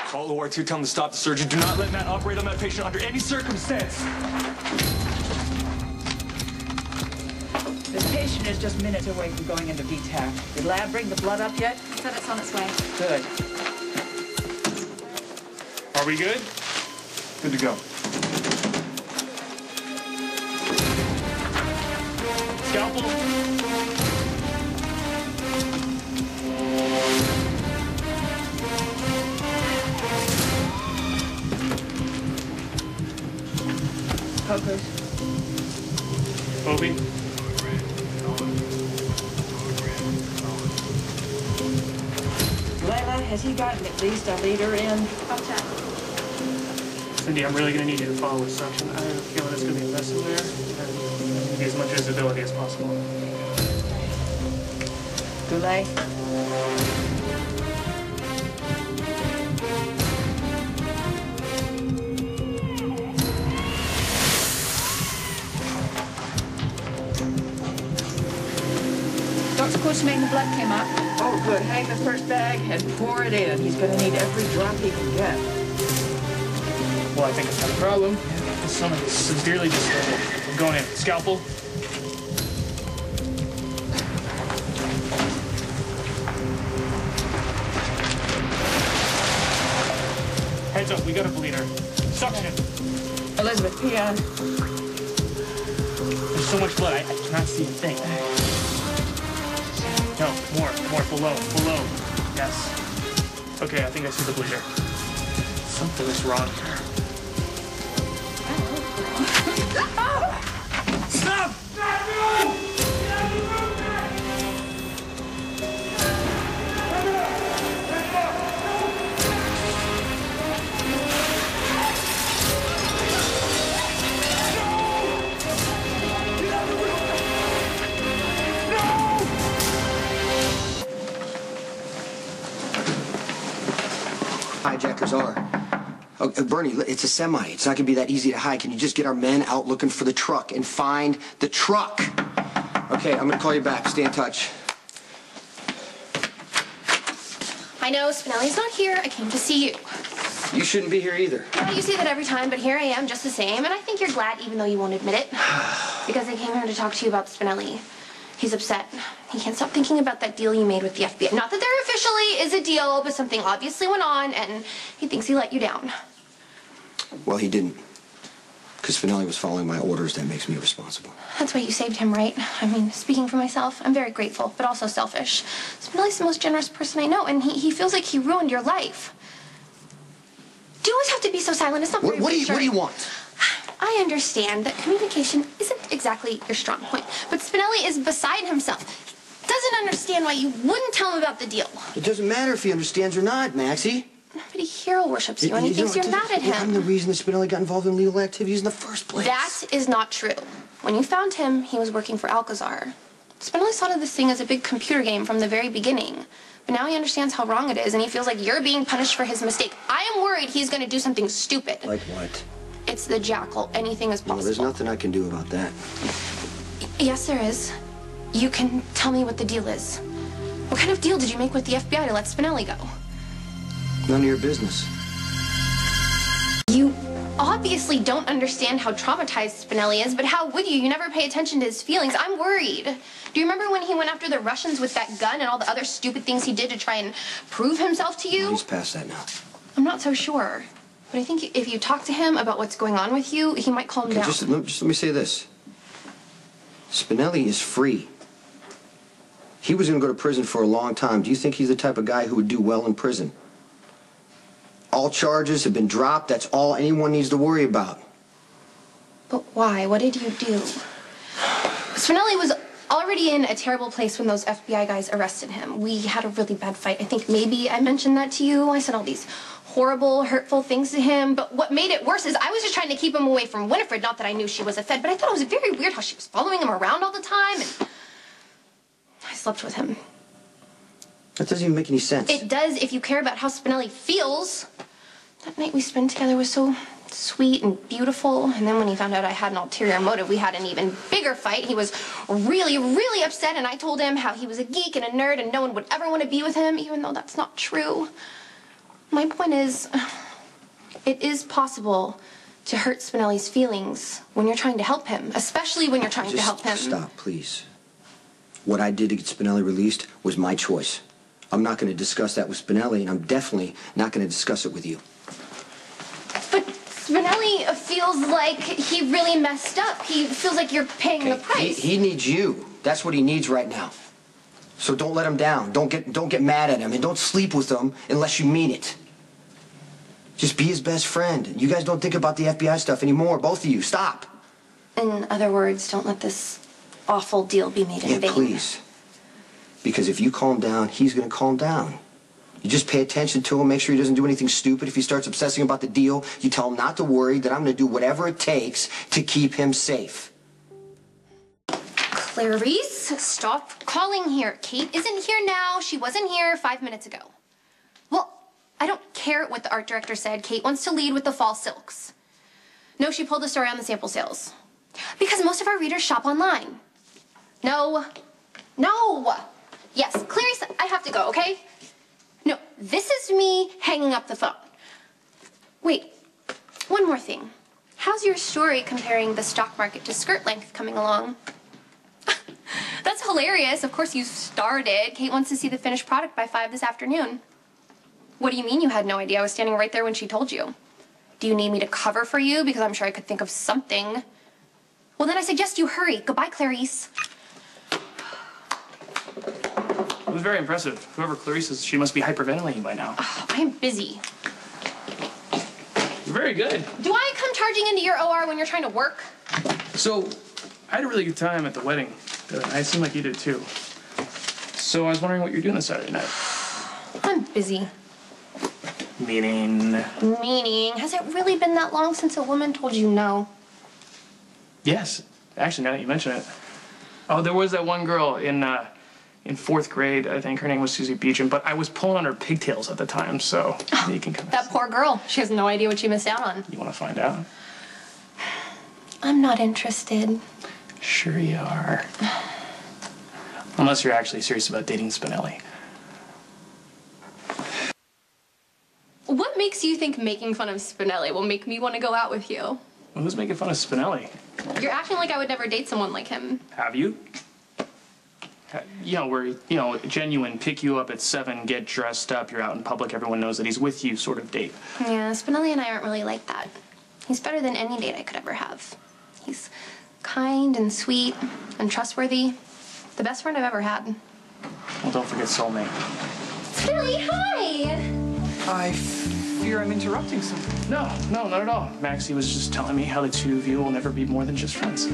Call OR2, tell them to stop the surgery. Do not let Matt operate on that patient under any circumstance. This patient is just minutes away from going into VTAC. Did lab bring the blood up yet? He said it's on its way. Good. Are we good? Good to go. Scalpel. Pokers. Obi. Layla, has he gotten at least a liter in? I'll check. Cindy, I'm really going to need you to follow instruction. I have a feeling it's going to be a mess in there, and I need as much visibility as possible. Goulet? Dr. Quartermain, the blood came up. Oh, good. Hang the first bag and pour it in. He's going to need every drop he can get. Well, I think it's not a problem. His stomach is severely disturbed. I'm going in. Scalpel. Heads up, we got a bleeder. Suction. Elizabeth, Peon. There's so much blood, I cannot see a thing. No, more, below. Yes. Okay, I think I see the bleeder. Something is wrong here. Stop! Hijackers are. Oh, Bernie, it's a semi. It's not going to be that easy to hide. Can you just get our men out looking for the truck and find the truck? Okay, I'm going to call you back. Stay in touch. I know, Spinelli's not here. I came to see you. You shouldn't be here either. Well, you say that every time, but here I am just the same, and I think you're glad even though you won't admit it. Because I came here to talk to you about Spinelli. He's upset. He can't stop thinking about that deal you made with the FBI. Not that there officially is a deal, but something obviously went on, and he thinks he let you down. Well, he didn't. Because Spinelli was following my orders. That makes me responsible. That's why you saved him, right? I mean, speaking for myself, I'm very grateful, but also selfish. Spinelli's the most generous person I know, and he feels like he ruined your life. Do you always have to be so silent? It's not very What do you want? I understand that communication isn't exactly your strong point, but Spinelli is beside himself. He doesn't understand why you wouldn't tell him about the deal. It doesn't matter if he understands or not, Maxie. But he hero worships you, and he thinks you're mad at him. I'm the reason that Spinelli got involved in illegal activities in the first place. That is not true. When you found him, he was working for Alcazar. Spinelli thought of this thing as a big computer game from the very beginning. But now he understands how wrong it is, and he feels like you're being punished for his mistake. I am worried he's going to do something stupid. Like what? It's the Jackal. Anything is possible. No, there's nothing I can do about that. Yes, there is. You can tell me what the deal is. What kind of deal did you make with the FBI to let Spinelli go? None of your business. You obviously don't understand how traumatized Spinelli is, but how would you? You never pay attention to his feelings. I'm worried. Do you remember when he went after the Russians with that gun and all the other stupid things he did to try and prove himself to you? No, he's past that now. I'm not so sure. But I think if you talk to him about what's going on with you, he might calm down. Just let me say this. Spinelli is free. He was going to go to prison for a long time. Do you think he's the type of guy who would do well in prison? All charges have been dropped. That's all anyone needs to worry about. But why? What did you do? Spinelli was already in a terrible place when those FBI guys arrested him. We had a really bad fight. I think maybe I mentioned that to you. I said all these horrible, hurtful things to him. But what made it worse is I was just trying to keep him away from Winifred. Not that I knew she was a Fed, but I thought it was very weird how she was following him around all the time. And I slept with him. That doesn't even make any sense. It does if you care about how Spinelli feels. That night we spent together was so sweet and beautiful. And then when he found out I had an ulterior motive, we had an even bigger fight. He was really, really upset, and I told him how he was a geek and a nerd and no one would ever want to be with him, even though that's not true. My main point is, it is possible to hurt Spinelli's feelings when you're trying to help him, especially when you're trying to help him. Just stop, please. What I did to get Spinelli released was my choice. I'm not going to discuss that with Spinelli, and I'm definitely not going to discuss it with you. But Spinelli feels like he really messed up. He feels like you're paying the price. He needs you. That's what he needs right now. So don't let him down. Don't get mad at him, and don't sleep with him unless you mean it. Just be his best friend. You guys don't think about the FBI stuff anymore, both of you. Stop. In other words, don't let this awful deal be made in vain. Yeah, please. Because if you calm down, he's going to calm down. You just pay attention to him, make sure he doesn't do anything stupid. If he starts obsessing about the deal, you tell him not to worry, that I'm going to do whatever it takes to keep him safe. Clarice, stop calling here. Kate isn't here now. She wasn't here 5 minutes ago. Well, I don't care what the art director said. Kate wants to lead with the fall silks. No, she pulled the story on the sample sales. Because most of our readers shop online. No. No. Yes, Clarice, I have to go, okay? No, this is me hanging up the phone. Wait, one more thing. How's your story comparing the stock market to skirt length coming along? That's hilarious. Of course you started. Kate wants to see the finished product by 5 this afternoon. What do you mean you had no idea? I was standing right there when she told you. Do you need me to cover for you? Because I'm sure I could think of something. Well, then I suggest you hurry. Goodbye, Clarice. It was very impressive. Whoever Clarice is, she must be hyperventilating by now. Oh, I am busy. You're very good. Do I come charging into your OR when you're trying to work? So, I had a really good time at the wedding. I seem like you did too. So I was wondering what you're doing this Saturday night. I'm busy. Meaning? Meaning, has it really been that long since a woman told you no? Yes. Actually, now that you mention it. Oh, there was that one girl in 4th grade, I think. Her name was Susie Beecham, but I was pulling on her pigtails at the time, so you can come. That poor girl. She has no idea what she missed out on. You want to find out? I'm not interested. Sure you are. Unless you're actually serious about dating Spinelli. What makes you think making fun of Spinelli will make me want to go out with you? Well, who's making fun of Spinelli? You're acting like I would never date someone like him. Have you? You know, where, genuine, pick you up at 7, get dressed up, you're out in public, everyone knows that he's with you sort of date. Yeah, Spinelli and I aren't really like that. He's better than any date I could ever have. He's kind and sweet and trustworthy. The best friend I've ever had. Well, don't forget soulmate. Spinelli, hi! I fear I'm interrupting something. No, not at all. Maxie was just telling me how the two of you will never be more than just friends.